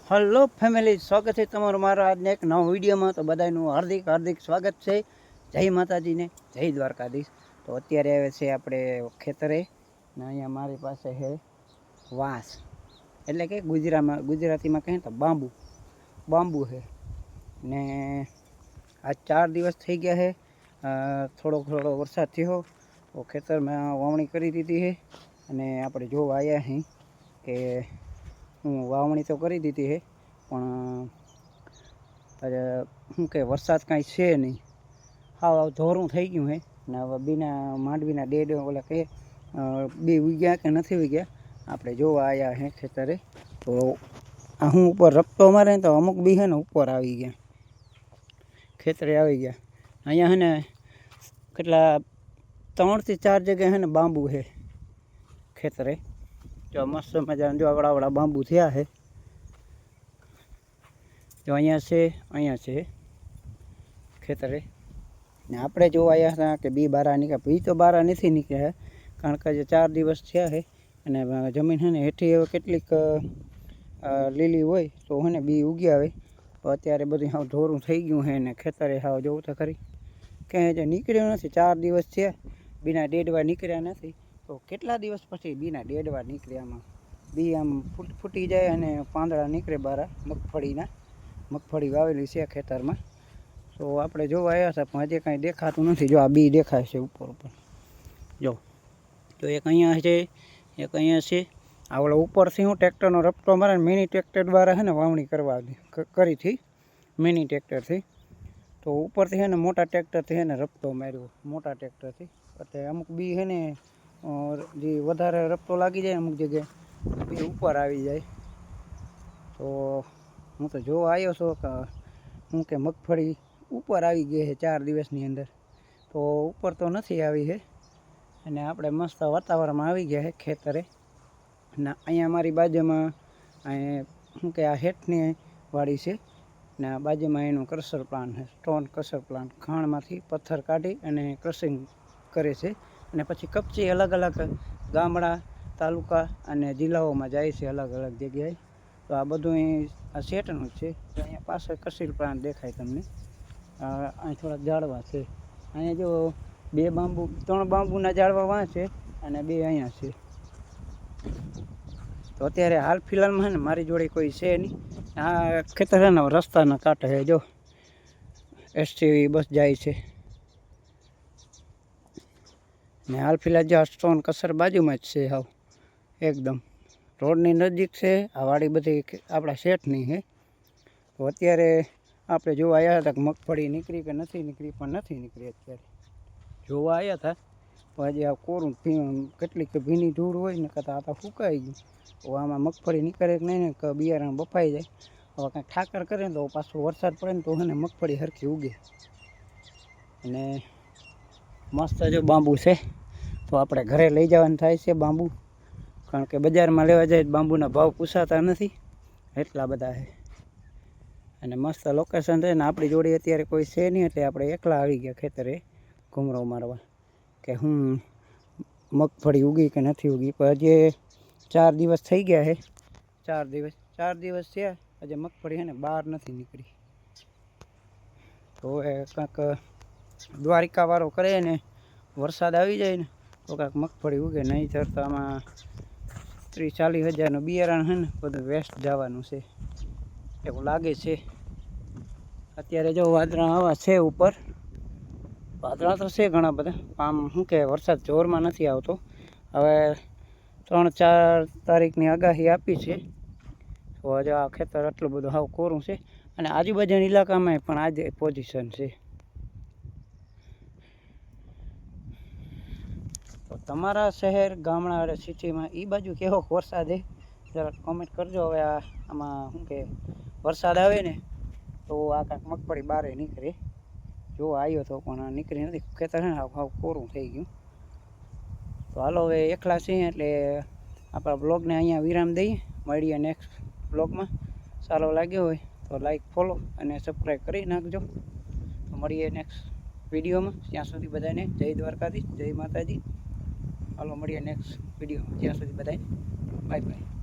Hello family, સ્વાગત છે તમારું મારા આજના એક નવા વિડીયોમાં. તો બધાનું હાર્દિક સ્વાગત છે. જય માતાજીને, જય દ્વારકાધીશ. તો અત્યારે આવે છે આપણે ખેતરે ને અહીંયા મારી પાસે છે વાંસ, એટલે કે ગુજરાતીમાં કહે તો બાંબુ છે. ને આ 4 દિવસ થઈ ગયા છે. થોડો વરસાદ થયો તો ખેતરમાં વાવણી કરી દીધી છે. અને આપણે જોવા આવ્યા છીએ કે વાવણી તો કરી દીધી છે, પણ શું કે વરસાદ કાંઈ છે નહીં. હાવ ધોરું થઈ ગયું છે ને હવે બીના માંડવીના ડેડ ઓલા કે બે ઉગ્યા કે નથી ઉગ્યા આપણે જોવા આવ્યા છે ખેતરે. તો આ હું ઉપર રપતો મારે તો અમુક બી છે ને ઉપર આવી ગયા, ખેતરે આવી ગયા. અહીંયા છે ને કેટલા 3 થી 4 જગ્યાએ છે ને બાંબુ છે ખેતરે. જો મસ્ત મજાના જો આવડા બાંબુ થયા છે. જો અહીંયા છે ખેતરે. ને આપણે જોવા આવ્યા હતા કે બી બારા નીકળ્યા, બી તો બારા નથી નીકળ્યા, કારણ કે જે 4 દિવસ થયા છે અને જમીન છે ને હેઠી હવે કેટલીક લીલી હોય તો છે ને બી ઉગી આવે. તો અત્યારે બધું હાવ ધોરું થઈ ગયું છે ને ખેતરે હાવ જોવું તો ખરી ક્યાંય જે નીકળ્યું નથી. 4 દિવસ થયા બીના ડેડવા નીકળ્યા નથી. તો કેટલા દિવસ પછી બીના ડેડવા નીકળ્યામાં બી આમ ફૂટી જાય અને પાંદડા નીકળે બારા મગફળી વાવેલી છે ખેતરમાં. તો આપણે જોવા આવ્યા હતા પણ હજી કાંઈ દેખાતું નથી. જો આ બી દેખાય છે ઉપર જો એક અહીંયા છે, એક અહીંયા છે. આવડે ઉપરથી હું ટ્રેક્ટરનો રપટો મારે મિની ટ્રેક્ટર દ્વારા છે ને વાવણી કરી હતી મિની ટ્રેક્ટરથી. તો ઉપરથી છે ને મોટા ટ્રેક્ટરથી છે ને રપટો માર્યો મોટા ટ્રેક્ટરથી. એટલે અમુક બી છે ને જે વધારે રપટો લાગી જાય અમુક જગ્યાએ બી ઉપર આવી જાય. તો હું તો જોવા આવ્યો છું કે હું કે મગફળી ઉપર આવી ગઈ છે 4 દિવસની અંદર. તો ઉપર તો નથી આવી છે અને આપણે મસ્ત વાતાવરણમાં આવી ગયા છે ખેતરે. ને અહીંયા મારી બાજુમાં શું કે આ હેઠની વાડી છે ને આ બાજુમાં એનું ક્રશર પ્લાન્ટ છે, સ્ટોન ક્રશર પ્લાન્ટ. ખાણમાંથી પથ્થર કાઢી અને ક્રશિંગ કરે છે અને પછી કપચી અલગ ગામડા, તાલુકા અને જિલ્લાઓમાં જાય છે અલગ જગ્યાએ. તો આ બધું આ સેટનું જ છે. અહીંયા પાછળ ક્રશિંગ પ્લાન્ટ દેખાય તમને. અહીં થોડાક ઝાડવા છે. અહીંયા જો 3 બાંબુના ઝાડવા વાં છે અને 2 અહીંયા છે. તો અત્યારે હાલ ફિલહાલમાં છે ને મારી જોડે કોઈ છે નહીં. આ ખેતર છે ને રસ્તાના કાંઠે છે. જો એસટી બસ જાય છે ને હાલ ફિલહાલ જો આ સ્ટોન કસર બાજુમાં જ છે, હાવ એકદમ રોડની નજીક છે. આ વાડી બધી આપણા શેઠની છે. તો અત્યારે આપણે જોવા આવ્યા હતા કે મગફળી નીકળી કે નથી નીકળી, પણ નથી નીકળી. અત્યારે જોવા આવ્યા હતા પણ હજી આ કોરું કેટલીક ભીની ધૂળ હોય ને કરતાં આ તો ફૂંકાઈ ગયું. તો આમાં મગફળી નીકળે કે નહીં ને કે બિયારણ બફાઈ જાય. હવે કાંઈ ઠાકર કરે ને તો પાછો વરસાદ પડે ને તો છે ને મગફળી હરખી ઉગે. અને મસ્ત જો બાંબુ છે. તો આપણે ઘરે લઈ જવાનું થાય છે બાંબુ, કારણ કે બજારમાં લેવા જાય બાંબુના ભાવ પૂછાતા નથી, એટલા બધા છે. અને મસ્ત લોકેશન છે ને આપણી જોડે અત્યારે કોઈ છે નહીં, એટલે આપણે એકલા આવી ગયા ખેતરે ઘૂમરો મારવા કે હું મગફળી ઉગી કે નથી ઉગી. પણ હજી 4 દિવસ થઈ ગયા છે. 4 દિવસ થયા હજી મગફળી છે ને બહાર નથી નીકળી. તો એ કાંઈક દ્વારિકાવાળો કરે ને વરસાદ આવી જાય ને તો કાંઈક મગફળી ઉગે, નહીં તો આમાં 30-40 હજારનું બિયારણ છે ને બધું વેસ્ટ જવાનું છે એવું લાગે છે. અત્યારે જો વાદળા આવા છે ઉપર, વાદળા તો છે ઘણા બધા. આમ શું કે વરસાદ જોરમાં નથી આવતો. હવે 3-4 તારીખની આગાહી આપી છે. તો હજુ આ ખેતર આટલું બધું હાવ કોરું છે અને આજુબાજુના ઇલાકામાં પણ આજે પોઝિશન છે. તો તમારા શહેર, ગામડા, સિટીમાં એ બાજુ કેવો વરસાદ છે જરા કોમેન્ટ કરજો. હવે આમાં શું કે વરસાદ આવે ને તો આ કાંઈક મગફળી બારે નીકળે. જો આવ્યો તો પણ નીકળી નથી. ખેતર છે ને હાવ કોરું થઈ ગયું. તો હાલો હવે એકલા છીએ એટલે આપણા બ્લોગને અહીંયા વિરામ દઈએ. મળીએ નેક્સ્ટ બ્લોગમાં. સારો લાગ્યો હોય તો લાઈક, ફોલો અને સબસ્ક્રાઈબ કરી નાખજો. તો મળીએ નેક્સ્ટ વિડીયોમાં. ત્યાં સુધી બધાને જય દ્વારકાધીશ, જય માતાજી. હાલો મળીએ નેક્સ્ટ વિડીયોમાં. ત્યાં સુધી બધાને બાય બાય.